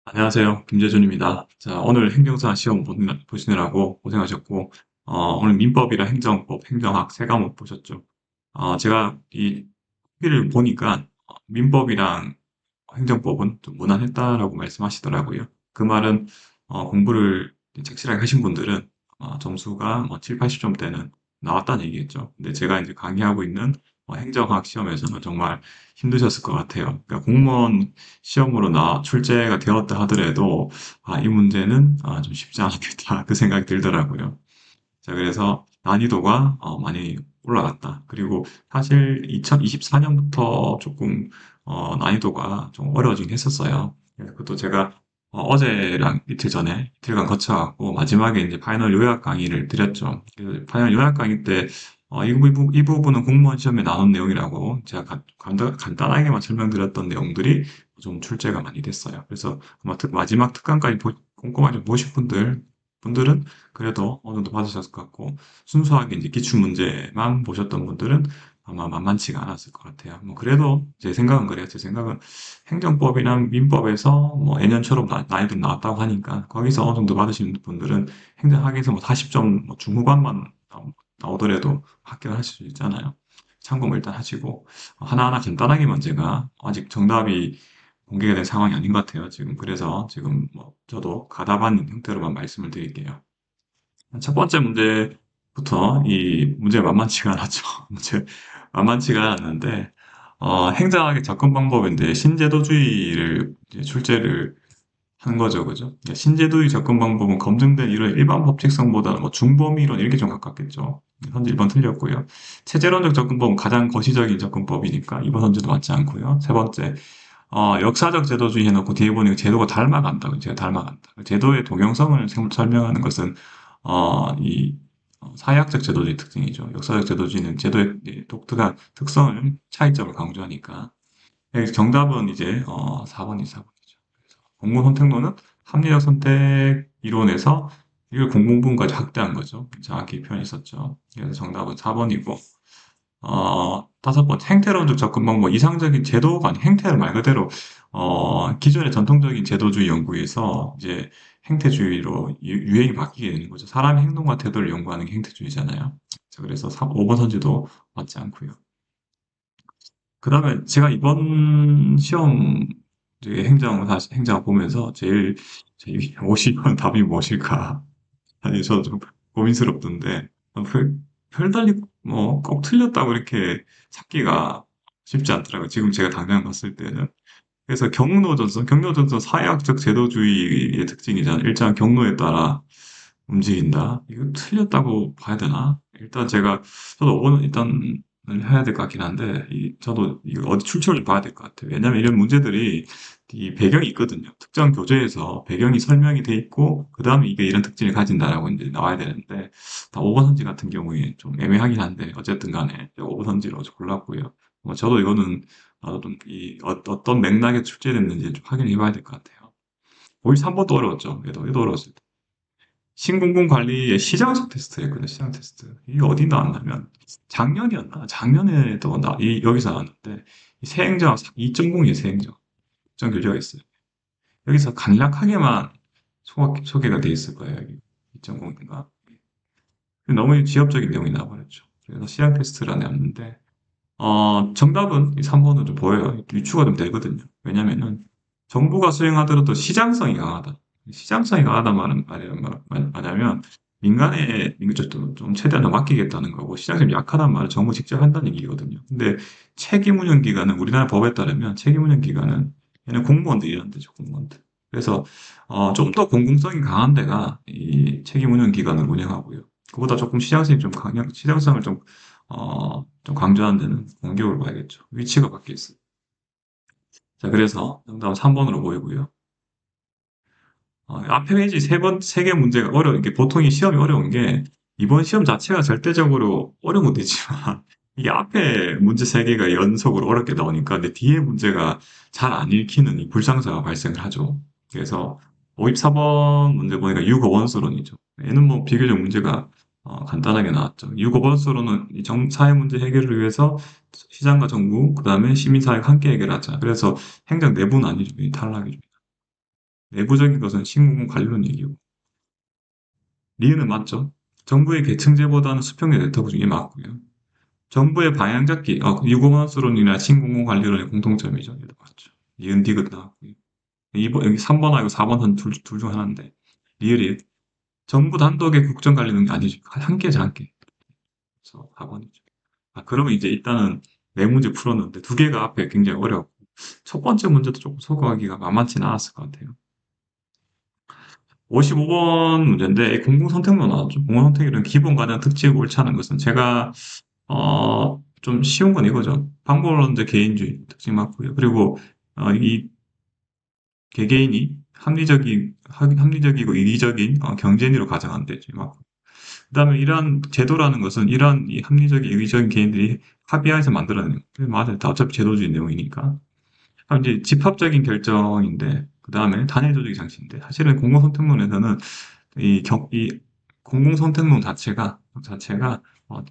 안녕하세요. 김재준입니다. 자, 오늘 행정사 시험 보시느라고 고생하셨고, 오늘 민법이랑 행정법, 행정학 세 과목 보셨죠? 제가 이 후기를 보니까 민법이랑 행정법은 좀 무난했다라고 말씀하시더라고요. 그 말은 공부를 착실하게 하신 분들은 점수가 뭐 7, 80점대는 나왔다는 얘기겠죠. 근데 제가 이제 강의하고 있는 행정학 시험에서는 정말 힘드셨을 것 같아요. 그러니까 공무원 시험으로 출제가 되었다 하더라도 이 문제는 좀 쉽지 않겠다 그 생각이 들더라고요. 자, 그래서 난이도가 많이 올라갔다. 그리고 사실 2024년부터 조금 난이도가 좀 어려워지긴 했었어요. 그것도 제가 어제랑 이틀 전에 이틀간 거쳐갖고 마지막에 이제 파이널 요약 강의를 드렸죠. 그 파이널 요약 강의 때 이 부분은 공무원 시험에 나온 내용이라고 제가 간단하게만 설명드렸던 내용들이 좀 출제가 많이 됐어요. 그래서 아마 마지막 특강까지 꼼꼼하게 좀 보신 분들은 그래도 어느 정도 받으셨을 것 같고, 순수하게 이제 기출문제만 보셨던 분들은 아마 만만치가 않았을 것 같아요. 뭐, 그래도 제 생각은 그래요. 제 생각은 행정법이나 민법에서 뭐 예년처럼 난이도 나왔다고 하니까, 거기서 어느 정도 받으시는 분들은 행정학에서 뭐 40점 뭐 중후반만 나오더라도 합격을 하실 수 있잖아요. 참고 일단 하시고, 하나하나 간단하게만 제가 아직 정답이 공개가 된 상황이 아닌 것 같아요, 지금. 그래서 지금 뭐 저도 가다반 형태로만 말씀을 드릴게요. 첫 번째 문제부터 이 문제 만만치가 않았죠. 문제 만만치가 않았는데, 행정학의 접근 방법인데 신제도주의를 이제 출제를 한 거죠, 그죠? 그러니까 신제도의 접근 방법은 검증된 이런 일반 법칙성보다는 뭐 중범위론 이렇게 좀 가깝겠죠. 선지 1번 틀렸고요. 체제론적 접근법은 가장 거시적인 접근법이니까 2번 선지도 맞지 않고요. 세 번째, 역사적 제도주의 해놓고 뒤에 보니 제도가 닮아간다고, 제가 닮아간다. 제도의 동형성을 설명하는 것은, 이, 사회학적 제도주의 특징이죠. 역사적 제도주의는 제도의 이 독특한 특성을, 차이점을 강조하니까. 여기 정답은 이제, 4번이 4번이죠. 공공 선택론은 합리적 선택 이론에서 이걸 공공부문까지 확대한 거죠. 정확히 표현했었죠. 그래서 정답은 4번이고, 다섯 번째, 행태론적 접근 방법, 이상적인 제도가 아닌 행태를 말 그대로, 기존의 전통적인 제도주의 연구에서 이제 행태주의로 유행이 바뀌게 되는 거죠. 사람의 행동과 태도를 연구하는 게 행태주의잖아요. 자, 그래서 5번 선지도 맞지 않고요. 그 다음에 제가 이번 시험 이제 행정 보면서 제일 50번 답이 무엇일까? 아니, 저 좀 고민스럽던데, 별달리 뭐 꼭 틀렸다고 이렇게 찾기가 쉽지 않더라고요. 지금 제가 당장 봤을 때는. 그래서 경로전선 사회학적 제도주의의 특징이잖아요. 일정한 경로에 따라 움직인다. 이거 틀렸다고 봐야 되나? 저도 오늘 일단 해야 될 것 같긴 한데, 저도 이거 어디 출처를 좀 봐야 될 것 같아요. 왜냐면 이런 문제들이 이 배경이 있거든요. 특정 교재에서 배경이 설명이 돼 있고, 그 다음에 이게 이런 특징을 가진다라고 이제 나와야 되는데, 다 5번 선지 같은 경우에 좀 애매하긴 한데, 어쨌든 간에 5번 선지로 골랐고요. 저도 이거는 나도 좀 어떤 맥락에 출제됐는지 좀 확인해 봐야 될 것 같아요. 53번도 어려웠죠. 얘도 어려웠을 때. 신공공 관리의 시장적 테스트였거든요. 시장 테스트. 이게 어디 나왔냐면 작년이었나? 작년에 여기서 나왔는데 이 세행정 2.0이에요. 세행정. 정 교재가 있어요. 여기서 간략하게만 소개가 돼 있을 거예요. 여기 2.0인가? 너무 지엽적인 내용이 나와버렸죠. 그래서 시장 테스트라 내었는데 정답은 이 3번은 좀 보여요. 유추가 좀 되거든요. 왜냐면은 정부가 수행하더라도 시장성이 강하다. 시장성이 강하다 말하면 민간에 좀 최대한 맡기겠다는 거고 시장성이 약하단 말을 정부 직접 한다는 얘기거든요. 근데 책임운영기관은 우리나라 법에 따르면 책임운영기관은 얘는 공무원들이 일하는 데죠, 공무원들. 그래서 좀 더 공공성이 강한 데가 이 책임운영기관을 운영하고요. 그보다 조금 시장성을 좀 강조하는 데는 공격을 봐야겠죠. 위치가 바뀌어 있어요. 자, 그래서 정답은 3번으로 보이고요. 앞에 페이지 세 개 문제가 이게 보통 이 시험이 어려운 게 이번 시험 자체가 절대적으로 어려운 것도 있지만 이게 앞에 문제 세 개가 연속으로 어렵게 나오니까 근데 뒤에 문제가 잘 안 읽히는 이 불상사가 발생을 하죠. 그래서 54번 문제 보니까 유거원수론이죠. 얘는 뭐 비교적 문제가 간단하게 나왔죠. 유거원수론은 이 사회 문제 해결을 위해서 시장과 정부, 그 다음에 시민사회가 함께 해결하자. 그래서 행정 내부는 아니죠. 이 탈락이죠. 내부적인 것은 신공공 관련 얘기고. 리은은 맞죠? 정부의 계층제보다는 수평적 네트워크 중에 맞고요. 정부의 방향 잡기, 유공원수론이나 신공공 관리론의 공통점이죠. 얘도 맞죠. 리은 디귿 나왔고요. 2번, 여기 3번하고 4번 한 둘 중 하나인데. 리을이 정부 단독의 국정 관리는 아니죠. 한 개죠, 한 개. 그래서 4번이죠. 그러면 이제 일단은 네 문제 풀었는데 두 개가 앞에 굉장히 어려웠고, 첫 번째 문제도 조금 소거하기가 만만치는 않았을 것 같아요. 55번 문제인데 공공선택로 나왔죠. 공공선택이란 기본 과정 특징이 옳지 않은 것은 제가 좀 쉬운 건 이거죠. 방법론적 개인주의 특징 맞고요. 그리고 이 개개인이 합리적이고 이기적인 경쟁리로 가정한 되죠. 맞고. 그다음에 이러한 제도라는 것은 이러한 이 합리적인 이기적인 개인들이 합의하에서 만들어내는 거예요. 맞아요. 다 어차피 제도주의 내용이니까. 그럼 이제 집합적인 결정인데, 그 다음에 단일 조직의 장치인데, 사실은 공공선택론에서는 이 공공선택론 자체가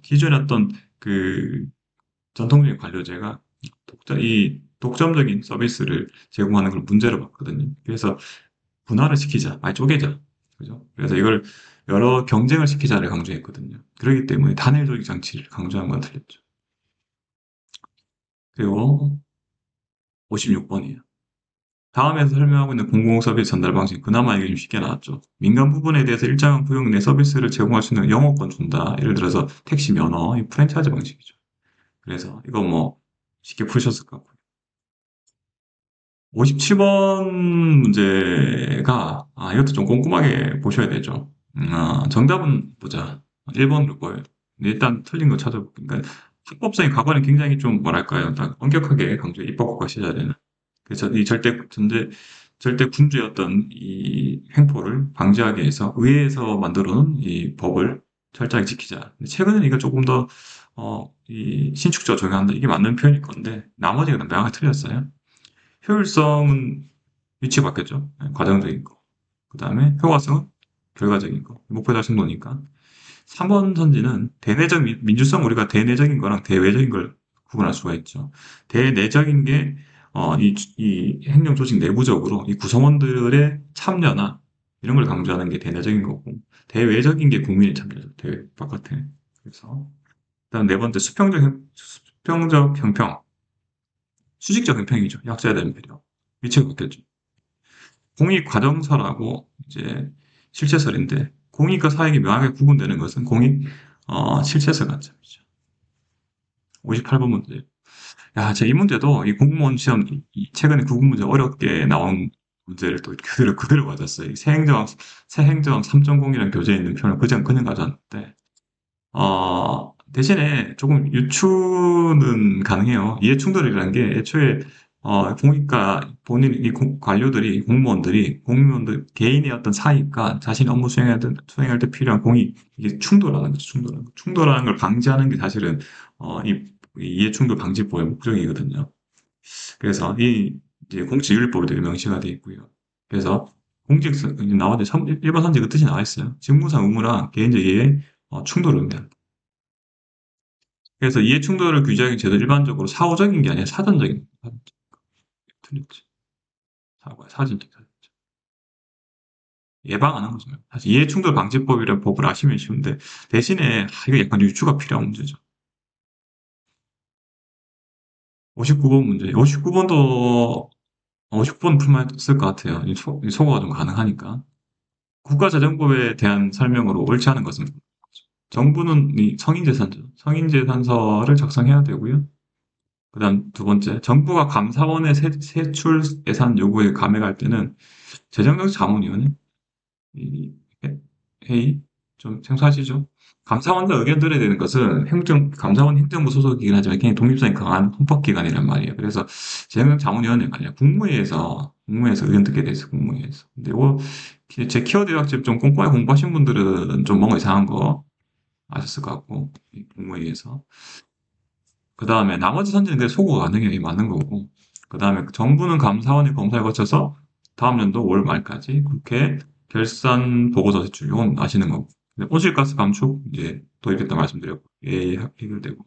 기존의 어떤 그 전통적인 관료제가 이 독점적인 서비스를 제공하는 걸 문제로 봤거든요. 그래서 분할을 시키자, 많이 쪼개자. 그죠? 그래서 이걸 여러 경쟁을 시키자를 강조했거든요. 그렇기 때문에 단일 조직 장치를 강조한 건 틀렸죠. 그리고 56번이에요. 다음에서 설명하고 있는 공공 서비스 전달 방식, 그나마 이게 좀 쉽게 나왔죠. 민간 부분에 대해서 일정한 구역 내 서비스를 제공할 수 있는 영업권 준다. 예를 들어서 택시 면허, 이 프랜차이즈 방식이죠. 그래서 이거 뭐 쉽게 푸셨을 것 같고요. 57번 문제가, 이것도 좀 꼼꼼하게 보셔야 되죠. 정답은 보자. 1번으로 보여요. 일단 틀린 거 찾아볼게요. 그러니까 합법성이 과거에는 굉장히 좀 뭐랄까요. 딱 엄격하게 강조해 입법국가 시절에는. 그래서 이 절대 군주였던 이 횡포를 방지하기 위해서 의회에서 만들어 놓은 이 법을 철저하게 지키자. 근데 최근에는 이거 조금 더, 이 신축적으로 적용한다. 이게 맞는 표현일 건데, 나머지가 명확히 틀렸어요. 효율성은 위치가 바뀌었죠. 네, 과정적인 거. 그 다음에 효과성은 결과적인 거. 목표 달성도니까. 3번 선지는 대내적 민주성, 우리가 대내적인 거랑 대외적인 걸 구분할 수가 있죠. 대내적인 게 이 행정 조직 내부적으로 이 구성원들의 참여나 이런 걸 강조하는 게 대내적인 거고, 대외적인 게 국민의 참여죠. 대외 바깥에. 그래서 일단 네 번째 수평적 형평, 수직적 형평이죠. 약자에 대한 배려. 위치가 바뀌었죠. 공익 과정설하고 이제 실체설인데, 공익과 사익이 명확하게 구분되는 것은 공익 실체설 관점이죠. 58번 문제. 야, 제가 이 문제도 이 공무원 시험 최근에 구분 문제 어렵게 나온 문제를 또 그대로 가졌어요. 새행정 3.0이라는 교재에 있는 표현을 그냥 가져왔는데, 대신에 조금 유추는 가능해요. 이해 충돌이라는 게 애초에 공익과 관료들이 공무원들 개인의 어떤 사익과 자신 업무 수행할 때 필요한 공익, 이게 충돌하는 거죠. 충돌하는 걸 방지하는 게 사실은 이 이해 충돌 방지법의 목적이거든요. 그래서 이 이제 공직윤리법에 되게 명시가 되어 있고요. 그래서 나와도 1번 선지 그 뜻이 나와 있어요. 직무상 의무랑 개인적 이해 충돌을 의미한다. 그래서 이해 충돌을 규제하기 제도 일반적으로 사후적인 게 아니라 사전적인 틀렸지. 사전적. 예방하는 거죠. 사실 이해 충돌 방지법이라는 법을 아시면 쉬운데 대신에 이거 약간 유추가 필요한 문제죠. 59번 문제. 59번도 50번 풀만 쓸 것 같아요. 이 소거가 좀 가능하니까. 국가재정법에 대한 설명으로 옳지 않은 것은 정부는 이 성인재산죠. 성인재산서를 작성해야 되고요. 그다음 두 번째, 정부가 감사원의 세출 예산 요구에 감액할 때는 재정적 자문위원회 이 회의 좀 생소하시죠? 감사원의 의견 들어야 되는 것은 감사원 행정부 소속이긴 하지만 굉장히 독립성이 강한 헌법기관이란 말이에요. 그래서 재정적 자문위원회가 아니라 국무회에서 의견 듣게 돼 있어 국무회에서. 근데 제 키워드 약집 좀 꼼꼼하게 공부하신 분들은 좀 뭔가 이상한 거 아셨을 것 같고 국무회의에서. 그 다음에 나머지 선지는 그냥 소거가 가능해 맞는 거고. 그 다음에 정부는 감사원의 검사를 거쳐서 다음 연도 월 말까지 국회 결산 보고서 제출. 이건 아시는 거고. 온실가스 감축 이제 도입했다 말씀드렸고 예 해결되고.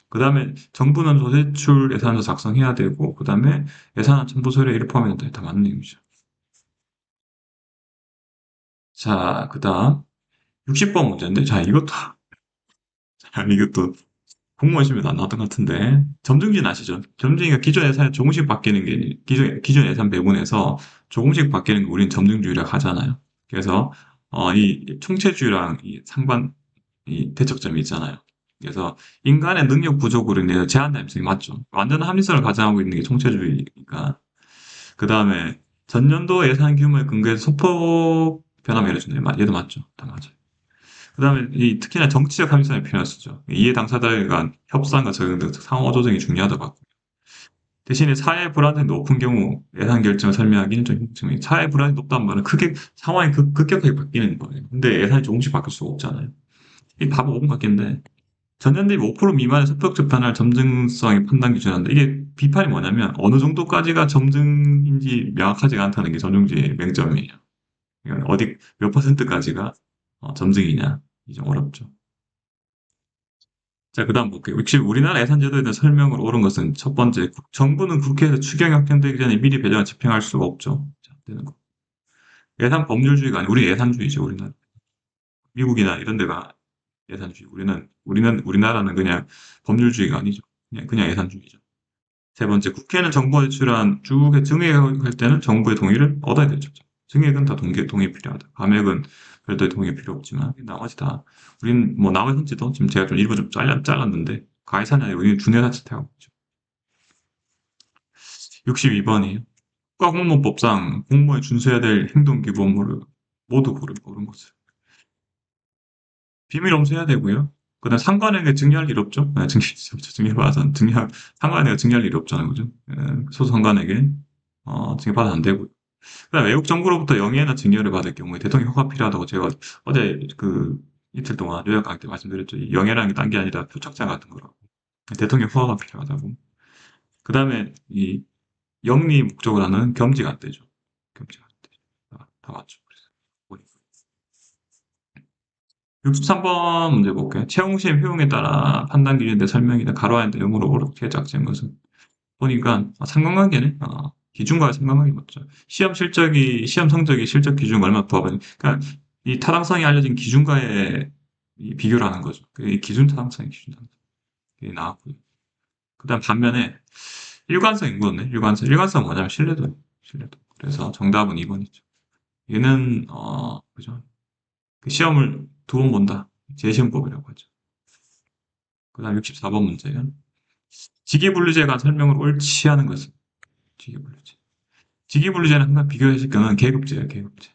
그 다음에 정부는 도제출 예산서 작성해야 되고 그 다음에 예산안 첨부 서류에 이를 포함해야 된다. 다 맞는 얘기죠. 자, 그 다음 60번 문제인데, 자, 이것도, 자, 이것도 공무원 시험에도 안 나왔던 것 같은데, 점증진 아시죠? 점증이가 기존 예산이 조금씩 바뀌는 게, 기존 예산 배분에서 조금씩 바뀌는 거 우리는 점증주의라고 하잖아요. 그래서, 이 총체주의랑 이 상반, 이 대척점이 있잖아요. 그래서 인간의 능력 부족으로 인해서 제한 가능성이 맞죠. 완전한 합리성을 가장하고 있는 게 총체주의니까. 그 다음에 전년도 예산 규모에 근거해서 소폭 변화를 내려주네요. 얘도 맞죠. 다 맞아요. 그 다음에 특히나 정치적 합리성이 필요하시죠. 이해 당사자들 간 협상과 적용 등 상호 조정이 중요하다고 하고 대신에 사회 불안정이 높은 경우 예산 결정을 설명하기는 좀 힘들지만 사회 불안이 높다는 말은 크게 상황이 급격하게 바뀌는 거예요. 근데 예산이 조금씩 바뀔 수가 없잖아요. 이 답은 5분 같겠는데 전년 대비 5% 미만의 소폭적 변화를 점증성의 판단 기준한다. 이게 비판이 뭐냐면 어느 정도까지가 점증인지 명확하지가 않다는 게 전용지의 맹점이에요. 그러니까 어디 몇 퍼센트까지가 점증이냐. 이 좀 어렵죠. 자, 그 다음 볼게요. 역시 우리나라 예산제도에 대한 설명을 옳은 것은 첫 번째, 정부는 국회에서 추경이 확정되기 전에 미리 배정을 집행할 수가 없죠. 자, 되는 거. 예산 법률주의가 아니고 우리 예산주의죠, 우리는. 미국이나 이런 데가 예산주의. 우리나라는 그냥 법률주의가 아니죠. 그냥 예산주의죠. 세 번째, 국회는 정부가 제출한 주국의 증액할 때는 정부의 동의를 얻어야 되죠. 증액은 다 동의 필요하다. 감액은 별도의 동의 필요 없지만 나머지 다 우리는 뭐 나머지 선지도 지금 제가 좀 일부 좀 잘랐는데 가해사냐 우리는 준해사치태하고 있죠. 62번이에요. 국가공무원법상 공무원이 준수해야 될 행동기부 업무를 모두 고른 것을 비밀 엄수해야 되고요. 그다음 상관에게 증여할 일 없죠. 증여받아서 상관에게 증여할 일이 없잖아요, 그죠? 소수 상관에게 증여받아 안 되고. 그다음 외국 정부로부터 영예나 증여를 받을 경우에 대통령 허가 필요하다고 제가 어제 이틀 동안 요약 강의 때 말씀드렸죠. 이 영예라는 게 딴 게 아니라 표창장 같은 거라고. 대통령 허가가 필요하다고. 그다음에 이 영리 목적을 하는 겸직 안 되죠. 겸직 안 되죠. 다 맞죠. 그래서 63번 문제 볼게요. 채용시험 효용에 따라 판단 기준에 설명이나 가로안에 내용으로 옳게 작성한 것은 보니까 상관관계네. 기준과의 상관관계 맞죠. 시험 성적이 실적 기준 얼마 부합하는. 그러니까 이 타당성이 알려진 기준과의 이 비교를 하는 거죠. 이 기준 타당성이 기준 타당성. 이게 나왔고요. 그다음 반면에 일관성이 묻었네. 일관성 뭐냐면 신뢰도. 신뢰도. 그래서 정답은 2번이죠. 얘는 그죠. 그 시험을 두 번 본다. 재시험법이라고 하죠. 그다음 64번 문제요. 직위분류제에 관한 설명을 옳지 않은 것은 직위분류제. 직위분류제는 항상 비교했을 경우는 계급제예요. 계급제.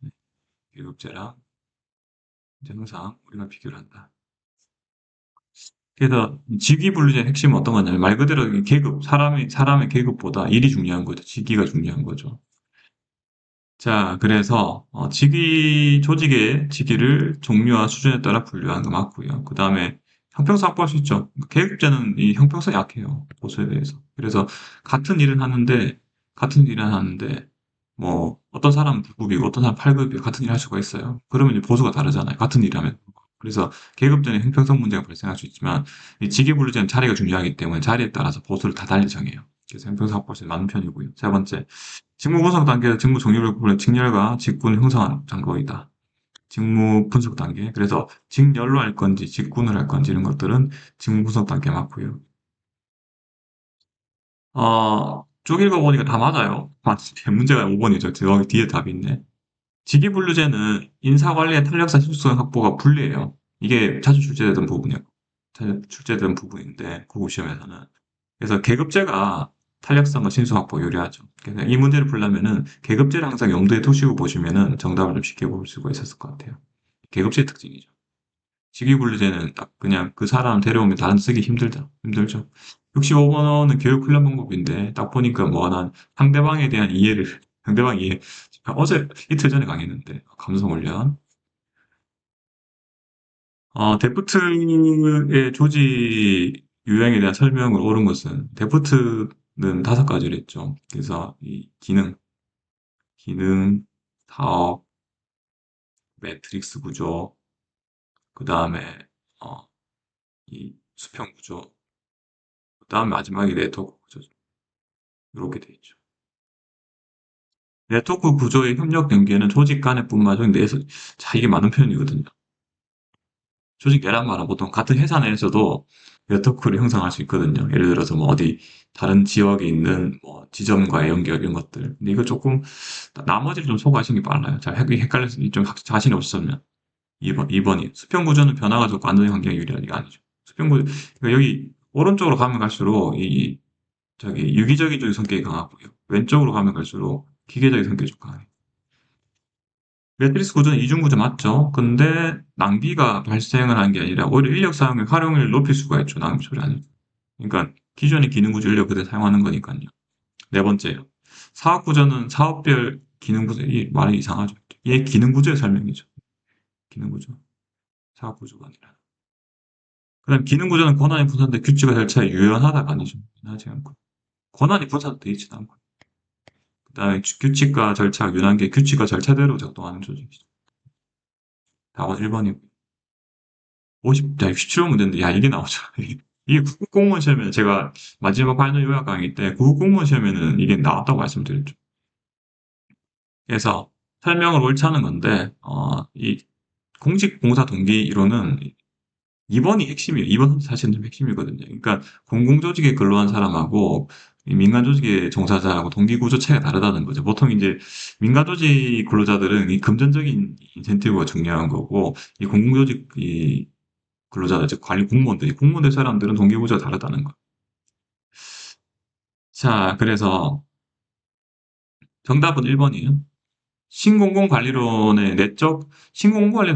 네, 계급제랑 이제 항상 우리가 비교를 한다. 그래서 직위분류제의 핵심은 어떤 거냐면 말 그대로 계급, 사람의 계급보다 일이 중요한 거죠. 직위가 중요한 거죠. 자, 그래서 조직의 직위를 종류와 수준에 따라 분류하는 거 맞고요. 그 다음에 형평성 확보할 수 있죠. 계급제는 이 형평성이 약해요. 보수에 대해서. 그래서 같은 일을 하는데 뭐 어떤 사람은 9급이고 어떤 사람은 8급이고 같은 일을 할 수가 있어요. 그러면 이제 보수가 다르잖아요. 같은 일을 하면. 그래서 계급제는 형평성 문제가 발생할 수 있지만 이 직위분류제는 자리가 중요하기 때문에 자리에 따라서 보수를 다 달리 정해요. 그래서 형평성 확보할 수 있는 맞는 편이고요. 세 번째, 직무 분석 단계에서 직무 종류를 구분해 직렬과 직군을 형성하는 장로이다. 직무 분석 단계. 그래서 직렬로 할 건지 직군을 할 건지 이런 것들은 직무 분석 단계 맞고요. 쭉 읽어보니까 다 맞아요. 문제가 5번이죠. 저기 뒤에 답이 있네. 직위분류제는 인사관리의 탄력성, 신속성 확보가 불리해요. 이게 자주 출제되던 부분이에요. 자주 출제되던 부분인데 국어시험에서는. 그래서 계급제가 탄력성과 신속 확보가 유리하죠. 그래서 이 문제를 풀려면은 계급제를 항상 염두에 두시고 보시면은 정답을 좀 쉽게 볼 수가 있었을 것 같아요. 계급제의 특징이죠. 직위분류제는 딱 그냥 그 사람 데려오면 다른 쓰기 힘들죠. 65번은 교육 훈련 방법인데 딱 보니까 뭐 난 상대방에 대한 이해를 상대방 이해 어제 이틀 전에 강의했는데 감성 훈련 데프트의 조직 유형에 대한 설명을 옳은 것은 데프트는 5가지를 했죠. 그래서 이 기능, 사업, 매트릭스 구조, 그 다음에 이 수평 구조, 그 다음 마지막에 네트워크 구조 이렇게 돼 있죠. 네트워크 구조의 협력 연계는 조직 간의 뿐만 아니라 내에서, 자, 이게 맞는 표현이거든요. 조직 내란 말은 보통 같은 회사 내에서도 네트워크를 형성할 수 있거든요. 예를 들어서 뭐 어디 다른 지역에 있는 뭐 지점과의 연결 이런 것들. 근데 이거 조금 나머지를 좀 소화하시는 게 빨라요. 자, 헷갈려서 좀 자신이 없으면 2번이 수평 구조는 변화가 적고 안전한 환경이 유리한 게 아니죠. 수평 구조 그러니까 여기 오른쪽으로 가면 갈수록 이 저기 유기적인 쪽의 성격이 강하고요. 왼쪽으로 가면 갈수록 기계적인 성격이 좀 강해요. 매트리스 구조는 이중 구조 맞죠? 근데 낭비가 발생을 하는 게 아니라 오히려 인력 사용의 활용을 높일 수가 있죠. 낭비 처리 아니고. 그러니까 기존의 기능 구조 인력 그대로 사용하는 거니까요. 네 번째요. 사업 구조는 사업별 기능 구조, 이 말이 이상하죠. 얘 기능 구조의 설명이죠. 기능 구조. 사업 구조가 아니라. 그다음 기능 구조는 권한이 분산돼 규칙과 절차에 유연하다가 아니죠. 유연하지 않고. 권한이 분산돼 있지도 않고. 그다음에 규칙과 절차가 유연한 게 규칙과 절차대로 작동하는 조직이죠. 답은 1번이고. 67번 문제인데, 야, 이게 나오죠. 이게 국국 공무원 시험에 제가 마지막 파이널 요약 강의 때 국국 공무원 시험에는 이게 나왔다고 말씀드렸죠. 그래서 설명을 옳지 않은 건데, 이 공직봉사 동기 이론은 2번이 핵심이에요. 2번 사실은 좀 핵심이거든요. 그러니까 공공조직에 근로한 사람하고 이 민간조직의 종사자하고 동기구조 차이가 다르다는 거죠. 보통 이제 민간조직 근로자들은 이 금전적인 인센티브가 중요한 거고, 이 공공조직 근로자들, 즉 관리 공무원들 사람들은 동기부여가 다르다는 거. 자, 그래서 정답은 1번이에요. 신공공관리도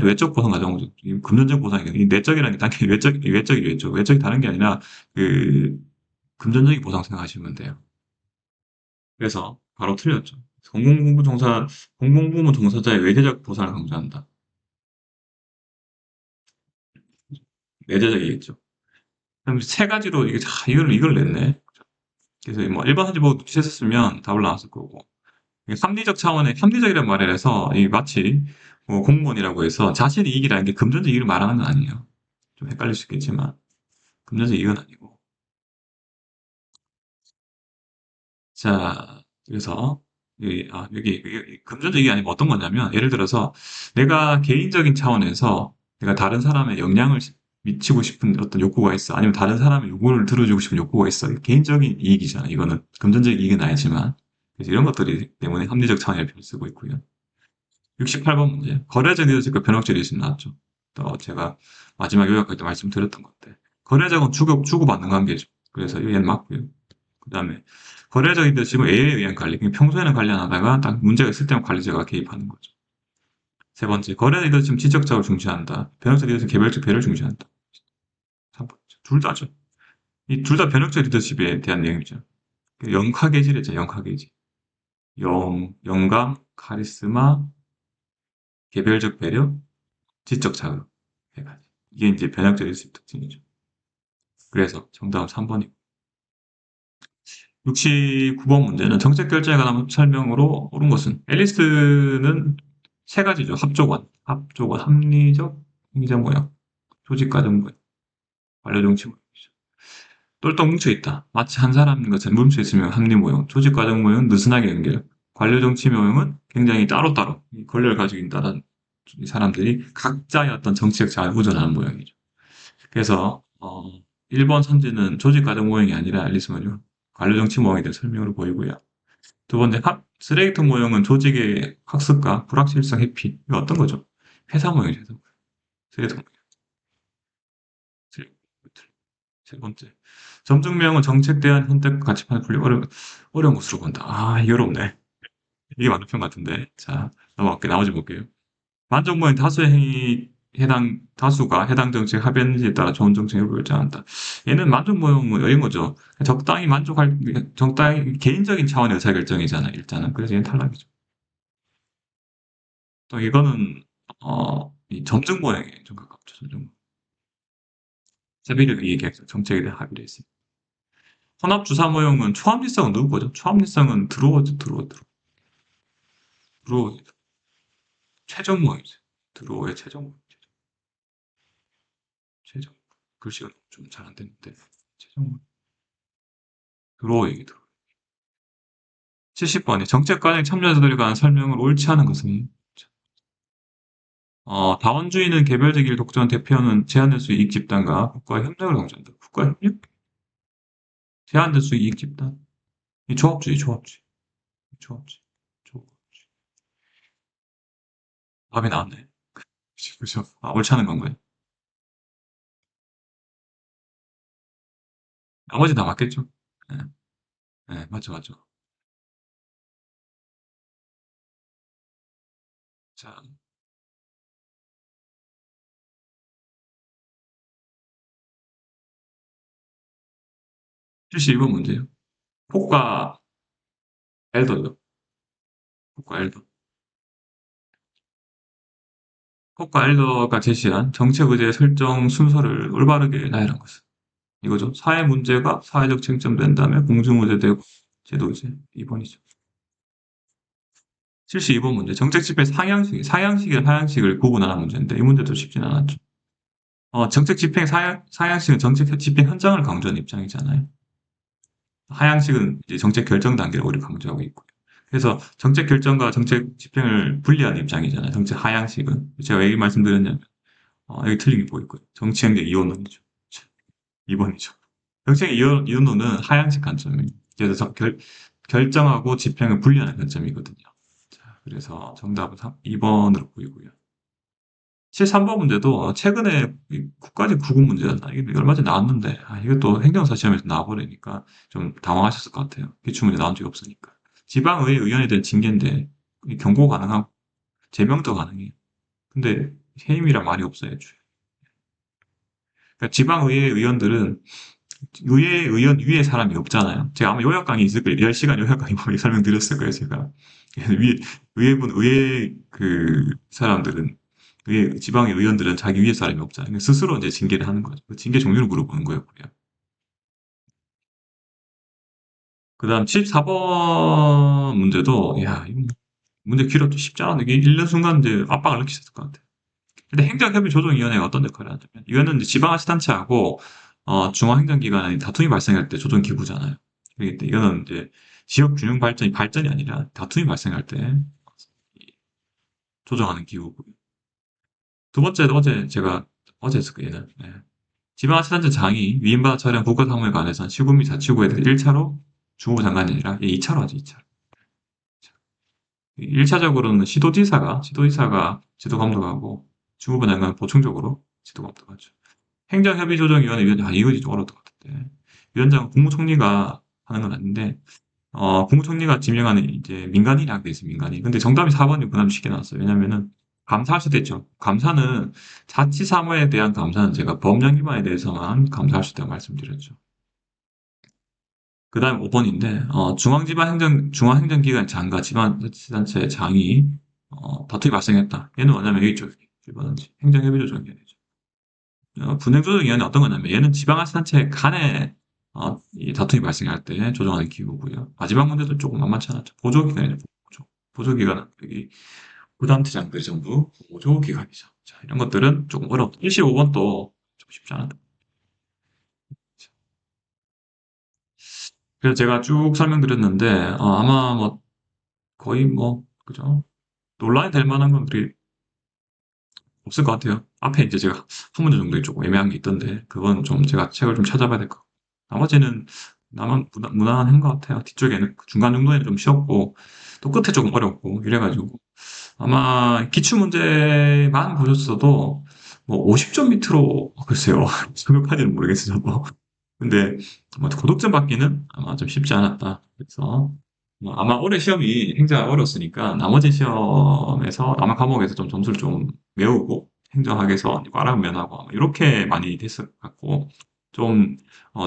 외적 보상 과정, 금전적 보상이, 이 내적이라는 게 단계 외적이겠죠. 외적이 다른 게 아니라, 그, 금전적인 보상 생각하시면 돼요. 그래서, 바로 틀렸죠. 공공부문 종사자의 외세적 보상을 강조한다. 내재적이겠죠. 그럼 세 가지로, 이걸 냈네. 그래서 뭐, 일반 사지 보고 취했었으면 답을 나왔을 거고. 합리적 차원의 합리적이라는 말을 해서 이 마치 뭐 공무원이라고 해서 자신의 이익이라는 게 금전적 이익을 말하는 건 아니에요. 좀 헷갈릴 수 있겠지만 금전적 이익은 아니고. 자, 그래서 여기 금전적 이익이 아니면 어떤 거냐면, 예를 들어서 내가 개인적인 차원에서 내가 다른 사람의 영향을 미치고 싶은 어떤 욕구가 있어. 아니면 다른 사람의 요구를 들어주고 싶은 욕구가 있어. 개인적인 이익이잖아. 이거는 금전적 이익은 아니지만. 그래서 이런 것들이 때문에 합리적 차원의 표현을 쓰고 있고요. 68번 문제. 거래적 리더십과 변혁적 리더십 나왔죠. 또 제가 마지막 요약할 때 말씀드렸던 건데. 거래적은 주고받는 관계죠. 그래서 얘는 맞고요. 그 다음에 거래적 리더십은 A에 의한 관리. 평소에는 관리 안 하다가 딱 문제가 있을 때만 관리자가 개입하는 거죠. 세 번째, 거래적 리더십은 지적자를 중시한다. 변혁적 리더십은 개별적 배려를 중시한다. 3번째, 둘 다죠. 이 둘 다 변혁적 리더십에 대한 내용이죠. 영카계질이죠, 영카계질. 영감, 카리스마, 개별적 배려, 지적 자극. 세 가지. 이게 이제 변형적 일수의 특징이죠. 그래서 정답은 3번이고. 69번 문제는 정책 결정에 관한 설명으로 옳은 것은 앨리스는 세 가지죠. 합조건, 합리적, 행정 모형, 조직 과정 모형, 완료 정치 모형이죠. 똘똘 뭉쳐 있다. 마치 한 사람인 것처럼 뭉쳐 있으면 합리 모형, 조직 과정 모형은 느슨하게 연결, 관료 정치 모형은 굉장히 따로따로 권력을 가지고 있다는 사람들이 각자의 어떤 정치적 자아를 보존하는 모형이죠. 그래서 1번 선지는 조직 과정 모형이 아니라 앨리스 모형, 관료 정치 모형에 대한 설명으로 보이고요. 두 번째, 쓰레기통 모형은 조직의 학습과 불확실성 회피. 이거 어떤 거죠? 회사 모형이죠. 회사 모형. 쓰레기통 모형. 쓰레기- 세 번째, 점증명은 정책 대한 선택 가치판을 풀기 어려운 것으로 본다. 아, 이게 어렵네. 이게 맞는 편 같은데. 자, 넘어갈게요. 나머지 볼게요. 만족모형 다수가 해당 정책 합의했는지에 따라 좋은 정책을 결정한다. 얘는 만족모형은 이런 거죠. 적당히 개인적인 차원의 의사결정이잖아, 일단은. 그래서 얘는 탈락이죠. 또 이거는, 이 점증모형에 좀 가깝죠, 점증모형. 세비를 얘기해서 정책에 대한 합의를 했습니다. 혼합주사모형은 초합리성은 누구 거죠? 초합리성은 드로어, 최종모형이죠. 드로어의 최종모형. 최종. 글씨가 좀 잘 안 되는데. 최종모형. 드로어 얘기 들어. 70번이 정책 과정 참여자들에 관한 설명을 옳지 않은 것은 다원주의는 개별적 일 독점한 대표는 제한될 수 이익 집단과 국가의 협력을 강조한다. 국가의 협력? 제한될 수 이익 집단? 이 조합주의. 조합주의. 조합주의. 답이 나왔네. 그죠? 아, 옳지 않은 건가요? 나머지 다 맞겠죠? 네, 네, 맞죠. 자, 72번 문제요. 폭과 엘더요. 폭과 엘더. 폭과 엘더가 제시한 정책 의제의 설정 순서를 올바르게 나열한 것은 이거죠. 사회 문제가 사회적 쟁점된다면 공중 의제 되고 제도 의제 2번이죠. 72번 문제. 정책 집행 상향식이랑 하향식을 구분하는 문제인데 이 문제도 쉽진 않았죠. 정책 집행 상향식은 정책 집행 현장을 강조하는 입장이잖아요. 하향식은 이제 정책 결정 단계를 오히려 강조하고 있고요. 그래서 정책 결정과 정책 집행을 분리하는 입장이잖아요. 정책 하향식은. 제가 왜 말씀드렸냐면, 여기 틀린 게 보이고요. 정치행동 이원론이죠. 2번이죠. 정책 이원론은 하향식 관점입니다. 그래서 결정하고 집행을 분리하는 관점이거든요. 자, 그래서 정답은 2번으로 보이고요. 73번 문제도 최근에 국가직 구분 문제였나? 이게 얼마 전에 나왔는데, 이것도 행정사 시험에서 나와버리니까 좀 당황하셨을 것 같아요. 기출문제 나온 적이 없으니까. 지방의회 의원에 대한 징계인데, 경고 가능하고, 제명도 가능해요. 근데 해임이란 말이 없어요, 애초에. 그러니까 지방의회 의원들은 의회 의원 위에 사람이 없잖아요. 제가 아마 요약 강의 있을 거예요. 10시간 요약 강의 보면 설명드렸을 거예요, 제가. 의회 그 사람들은 지방의 의원들은 자기 위에 사람이 없잖아요. 스스로 이제 징계를 하는 거죠. 그 징계 종류를 물어보는 거였고요. 그 다음 14번 문제도, 문제 길어도 쉽지 않은데, 이게 읽는 순간 이제 압박을 느끼셨을 것 같아요. 근데 행정협의조정위원회가 어떤 역할을 하냐면, 이거는 이제 지방자치단체하고, 중앙행정기관의 다툼이 발생할 때 조정기구잖아요. 이거는 이제 지역균형 발전이 아니라 다툼이 발생할 때 조정하는 기구고요. 두 번째도 어제 했을 거예요, 얘는. 네. 지방자치단체장이 위임받아 처리한 국가사무에 관해서는 시군 및 자치구에 대해 1차로 주무부 장관이 아니라 2차로 하죠, 2차로. 1차적으로는 시도지사가 지도 감독하고 주무부 장관은 보충적으로 지도 감독하죠. 행정협의조정위원회 위원장, 이거 좀 어려울 것 같은데. 위원장은 국무총리가 하는 건 아닌데, 국무총리가 지명하는 이제 민간인이 하게 돼 있어요, 민간인. 근데 정답이 4번이 그다음 쉽게 나왔어요. 왜냐면은, 감사할 수도 있죠. 감사는, 자치사무에 대한 감사는 제가 법령 위반에 대해서만 감사할 수 있다고 말씀드렸죠. 그 다음 5번인데, 중앙행정기관 장과 지방자치단체 장이, 다툼이 발생했다. 얘는 뭐냐면 여기 있죠. 1번은 행정협의조정위원회죠. 분행조정위원회는 어떤 거냐면 얘는 지방자치단체 간에 이 다툼이 발생할 때 조정하는 기구고요. 마지막 문제도 조금 만만치 않았죠. 보조기관이죠. 보조기관은 여기 부담대장들이 전부 보조기관이죠. 자, 이런 것들은 조금 어렵다. 75번도 좀 쉽지 않았다. 그래서 제가 쭉 설명드렸는데 아마 뭐 거의 뭐 그죠? 논란이 될 만한 것들이 없을 것 같아요. 앞에 이제 제가 한 문제 정도 조금 애매한 게 있던데 그건 좀 제가 책을 좀 찾아봐야 될 것 같고 나머지는 나만 무난한 것 같아요. 뒤쪽에는 중간 정도에는 좀 쉬웠고 또 끝에 조금 어렵고 이래가지고 아마 기출 문제만 보셨어도 뭐 50점 밑으로 글쎄요. 정확하지는 모르겠어요. 저도. 근데 뭐 고득점 받기는 아마 좀 쉽지 않았다. 그래서 뭐 아마 올해 시험이 행정가 어렵으니까 나머지 시험에서 남은 과목에서 좀 점수를 좀 외우고 행정학에서 과락 면하고 아마 이렇게 많이 됐을 것 같고 좀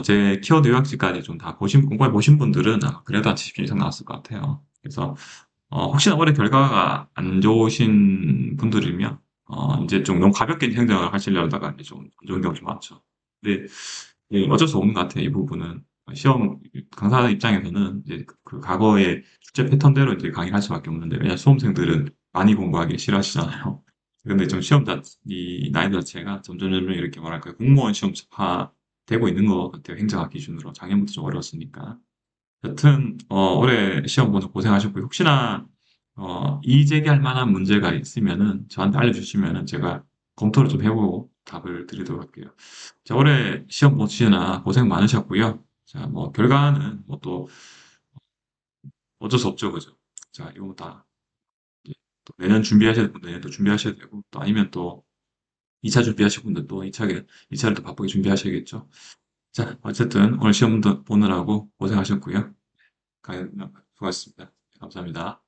제 키워드 요약지까지 좀 다 공부해 보신 분들은 아마 그래도 한 70점 이상 나왔을 것 같아요. 그래서 혹시나 올해 결과가 안 좋으신 분들이면 이제 좀 너무 가볍게 행정을 하시려다가 이제 좀 안 좋은 경우 좀 많죠. 근데 어쩔 수 없는 것 같아요. 이 부분은 시험 강사 입장에서는 이제 그 과거의 출제 패턴대로 이제 강의를 할 수밖에 없는데 왜냐 수험생들은 많이 공부하기 싫어하시잖아요. 근데 좀 이 난이도 자체가 점점 이렇게 뭐랄까 공무원 시험화 되고 있는 것 같아요. 행정학 기준으로 작년부터 좀 어려웠으니까. 여튼, 올해 시험 보는 고생하셨고요. 혹시나, 이의제기할 만한 문제가 있으면은 저한테 알려주시면은 제가 검토를 좀 해보고 답을 드리도록 할게요. 자, 올해 시험 보시느라 고생 많으셨고요. 자, 뭐, 결과는 뭐 또 어쩔 수 없죠, 그죠? 자, 이거 다 이제 또 내년 준비하셔야 될 분들 내년 또 준비하셔야 되고, 또 아니면 또 2차 준비하실 분들 또 2차를 또 바쁘게 준비하셔야겠죠. 자, 어쨌든 오늘 시험 보느라고 고생하셨고요. 수고하셨습니다. 감사합니다.